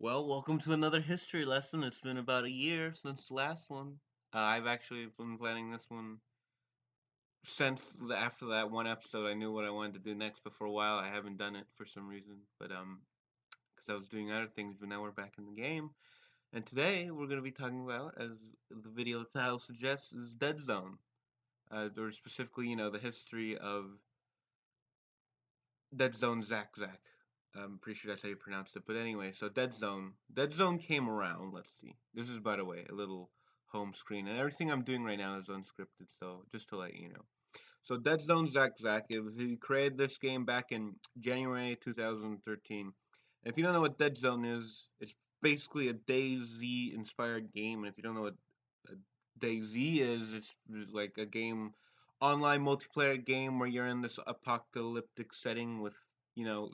Well, welcome to another history lesson. It's been about a year since the last one. I've actually been planning this one since after that one episode. I knew what I wanted to do next, but for a while I haven't done it for some reason. But because I was doing other things, but now we're back in the game. And today we're going to be talking about, as the video title suggests, is Dead Zone. Or specifically, the history of DeadzoneZackZak. I'm pretty sure that's how you pronounce it. But anyway, so Dead Zone. Dead Zone came around. Let's see. This is, by the way, a little home screen. And everything I'm doing right now is unscripted. So just to let you know. So Dead Zone Zack Zack, he created this game back in January 2013. And if you don't know what Dead Zone is, it's basically a DayZ inspired game. And if you don't know what a DayZ is, it's like a game, online multiplayer game where you're in this apocalyptic setting with,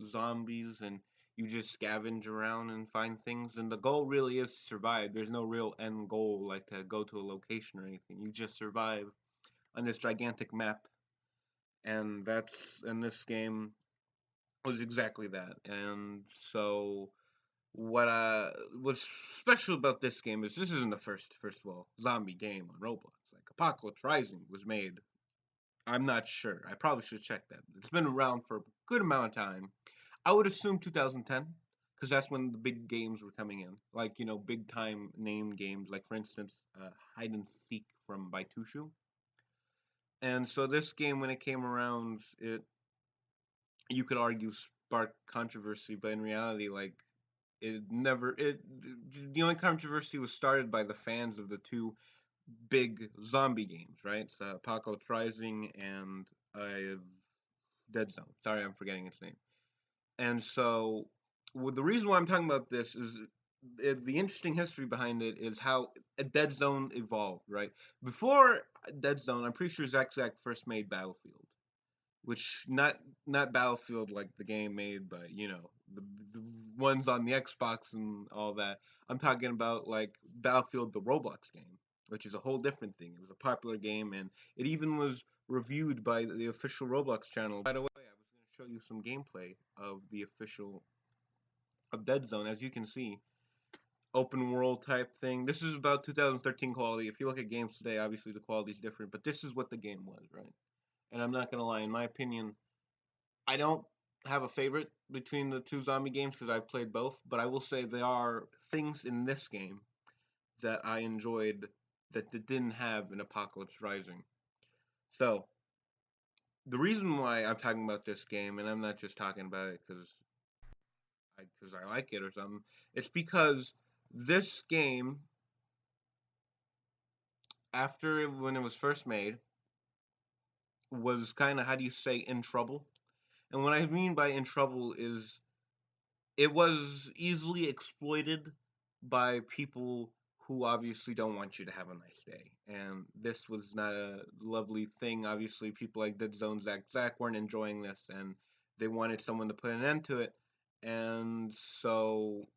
zombies and you just scavenge around and find things. And the goal really is to survive. There's no real end goal like to go to a location or anything. You just survive on this gigantic map, and that's in this game was exactly that. And so what's special about this game is this isn't the first of all zombie game on Roblox. Like Apocalypse Rising was made. I'm not sure. I probably should check that. It's been around for a good amount of time. I would assume 2010 because that's when the big games were coming in. Like, big time named games like for instance, Hide and Seek from Baitushu. And so this game, when it came around, it you could argue sparked controversy, but in reality, like it never it the only controversy was started by the fans of the two big zombie games, right? It's Apocalypse Rising and Dead Zone. Sorry, I'm forgetting its name. And so, the reason why I'm talking about this is the interesting history behind it is how a Dead Zone evolved, right? Before Dead Zone, I'm pretty sure Zack Zack first made Battlefield, which not Battlefield like the game made by the ones on the Xbox and all that. I'm talking about like Battlefield, the Roblox game, which is a whole different thing. It was a popular game, and it even was reviewed by the official Roblox channel. By the way, I was going to show you some gameplay of the official of Dead Zone, as you can see. Open world type thing. This is about 2013 quality. If you look at games today, obviously the quality is different, but this is what the game was, right? And I'm not gonna lie, in my opinion, I don't have a favorite between the two zombie games because I've played both, but I will say there are things in this game that I enjoyed that they didn't have in Apocalypse Rising. So the reason why I'm talking about this game, and I'm not just talking about it because I like it or something, it's because this game, after when it was first made, was kind of, how do you say, in trouble. And what I mean by in trouble is it was easily exploited by people who obviously don't want you to have a nice day. And this was not a lovely thing. Obviously, people like DeadzoneZackZak weren't enjoying this, and they wanted someone to put an end to it. And so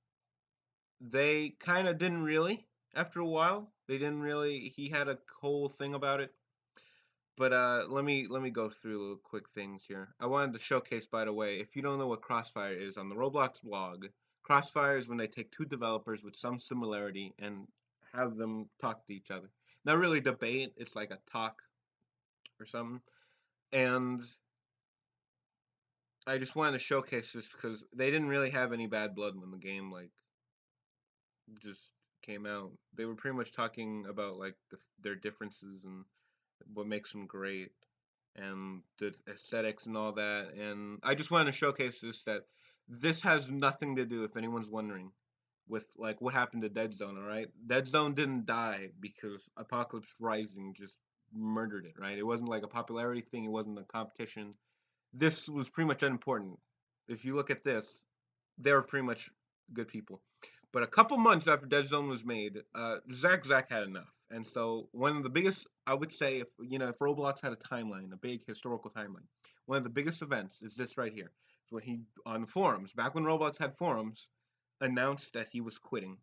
they kind of didn't really. After a while, they didn't really. He had a whole thing about it. But let me go through little quick things here. I wanted to showcase, by the way, if you don't know what Crossfire is on the Roblox blog, Crossfire is when they take two developers with some similarity and have them talk to each other. Not really debate, it's like a talk or something. And I just wanted to showcase this because they didn't really have any bad blood when the game like just came out. They were pretty much talking about like their differences and what makes them great and the aesthetics and all that. And I just wanted to showcase that this has nothing to do, if anyone's wondering, with like what happened to Dead Zone. All right, Dead Zone didn't die because Apocalypse Rising just murdered it. Right, it wasn't like a popularity thing. It wasn't a competition. This was pretty much unimportant. If you look at this, they were pretty much good people. But a couple months after Dead Zone was made, Zack Zack had enough, and so one of the biggest, I would say, if Roblox had a timeline, a big historical timeline, one of the biggest events is this right here. So when he on the forums, back when Roblox had forums, announced that he was quitting,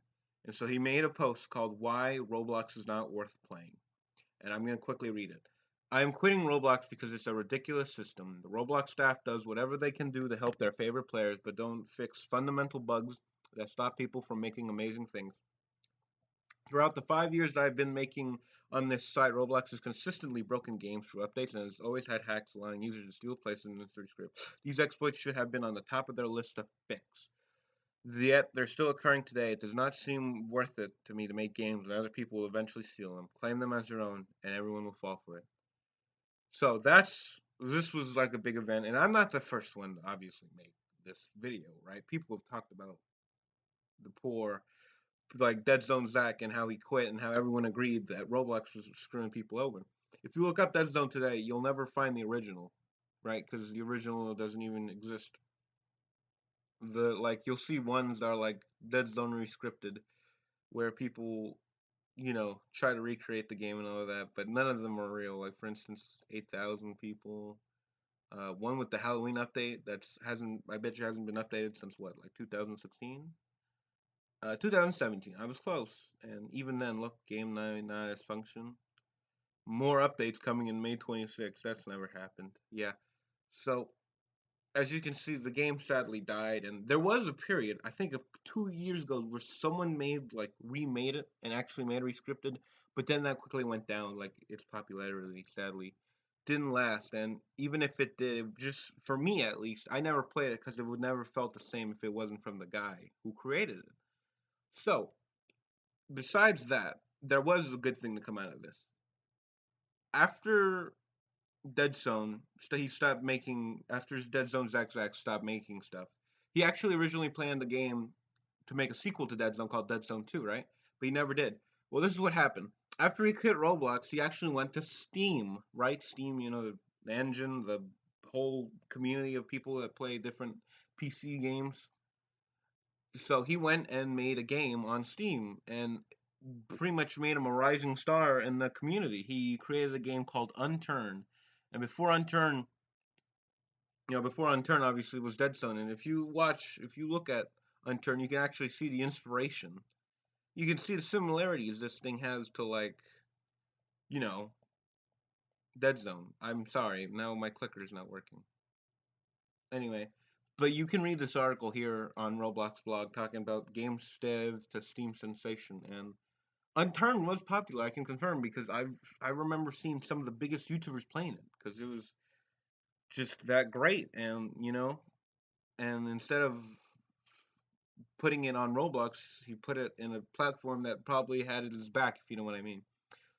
and so he made a post called "Why Roblox is Not Worth Playing," and I'm gonna quickly read it. I am quitting Roblox because it's a ridiculous system. The Roblox staff does whatever they can do to help their favorite players, but don't fix fundamental bugs that stop people from making amazing things. Throughout the 5 years that I've been making on this site, Roblox has consistently broken games through updates and has always had hacks allowing users to steal places in the script. These exploits should have been on the top of their list to fix. Yet they're still occurring today. It does not seem worth it to me to make games when other people will eventually steal them, claim them as their own, and everyone will fall for it. So this was like a big event, and I'm not the first one to obviously make this video, right? People have talked about the poor, like DeadzoneZack, and how he quit, and how everyone agreed that Roblox was screwing people over. If you look up Dead Zone today, you'll never find the original, right? Because the original doesn't even exist. The like you'll see ones that are like Dead Zone rescripted, where people try to recreate the game and all of that, but none of them are real. Like for instance, 8,000 people. One with the Halloween update that's hasn't I bet you hasn't been updated since what, like 2016, 2017. I was close, and even then, look, game not as function. More updates coming in May 26th. That's never happened. Yeah. So as you can see, the game sadly died, and there was a period, I think, of 2 years ago, where someone remade it and actually made it rescripted, but then that quickly went down. Like its popularity, sadly, didn't last, and even if it did, just for me at least, I never played it because it would never felt the same if it wasn't from the guy who created it. So, besides that, there was a good thing to come out of this. After Dead Zone, he stopped making after DeadzoneZackZak stopped making stuff. He actually originally planned the game to make a sequel to Dead Zone called Dead Zone 2, right? But he never did. Well, this is what happened. After he quit Roblox, he actually went to Steam, right? Steam, the engine, the whole community of people that play different PC games. So he went and made a game on Steam and pretty much made him a rising star in the community. He created a game called Unturned. And before Unturned obviously was Dead Zone. And if you look at Unturned, you can actually see the inspiration. You can see the similarities this thing has to you know, Dead Zone. I'm sorry, now my clicker's not working. Anyway, but you can read this article here on Roblox blog talking about game dev to Steam sensation, and Unturned was popular. I can confirm because I remember seeing some of the biggest YouTubers playing it because it was just that great, and instead of putting it on Roblox, he put it in a platform that probably had it as back, if you know what I mean.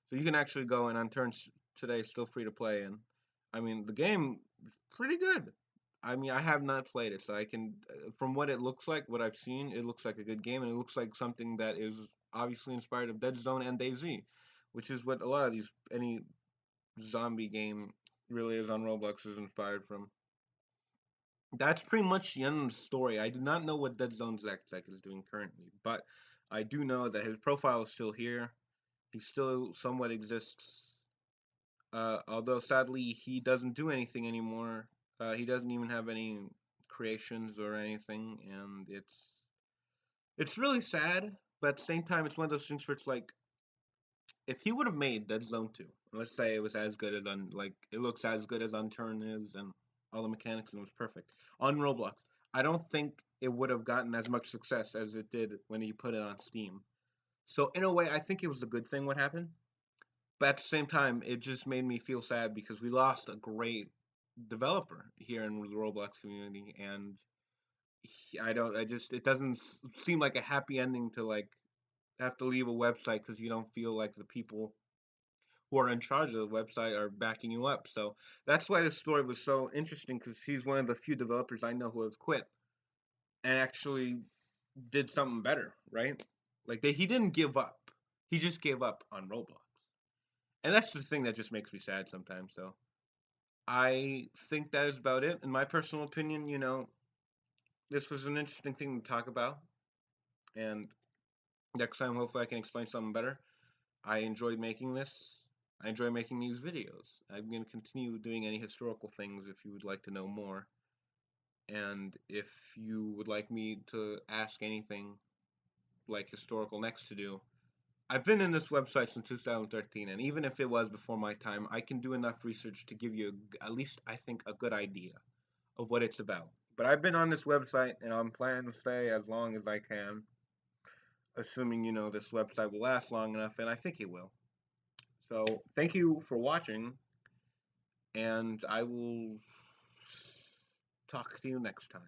So you can actually go and Unturned today, still free to play, and I mean the game is pretty good. I mean, I have not played it, so I can, from what it looks like, what I've seen, it looks like a good game, and it looks like something that is obviously inspired of Dead Zone and DayZ, which is what a lot of any zombie game really is on Roblox is inspired from. That's pretty much the end of the story. I do not know what DeadzoneZackZak is doing currently, but I do know that his profile is still here. He still somewhat exists. Although sadly he doesn't do anything anymore. He doesn't even have any creations or anything, and it's really sad. But at the same time, it's one of those things where it's like, if he would have made Dead Zone 2, let's say it was as good as it looks as good as Unturned is, and all the mechanics and it was perfect on Roblox, I don't think it would have gotten as much success as it did when he put it on Steam. So in a way, I think it was a good thing what happened. But at the same time, it just made me feel sad because we lost a great developer here in the Roblox community, and it doesn't seem like a happy ending to have to leave a website because you don't feel like the people who are in charge of the website are backing you up. So that's why this story was so interesting, because he's one of the few developers I know who have quit and actually did something better, right? He didn't give up. He just gave up on Roblox. And that's the thing that just makes me sad sometimes. So I think that is about it. In my personal opinion, this was an interesting thing to talk about. And next time, hopefully, I can explain something better. I enjoyed making this. I enjoy making these videos. I'm going to continue doing any historical things if you would like to know more. And if you would like me to ask anything like historical next to do, I've been in this website since 2013, and even if it was before my time, I can do enough research to give you at least, I think, a good idea of what it's about. But I've been on this website and I'm planning to stay as long as I can, assuming, this website will last long enough, and I think it will. So thank you for watching, and I will talk to you next time.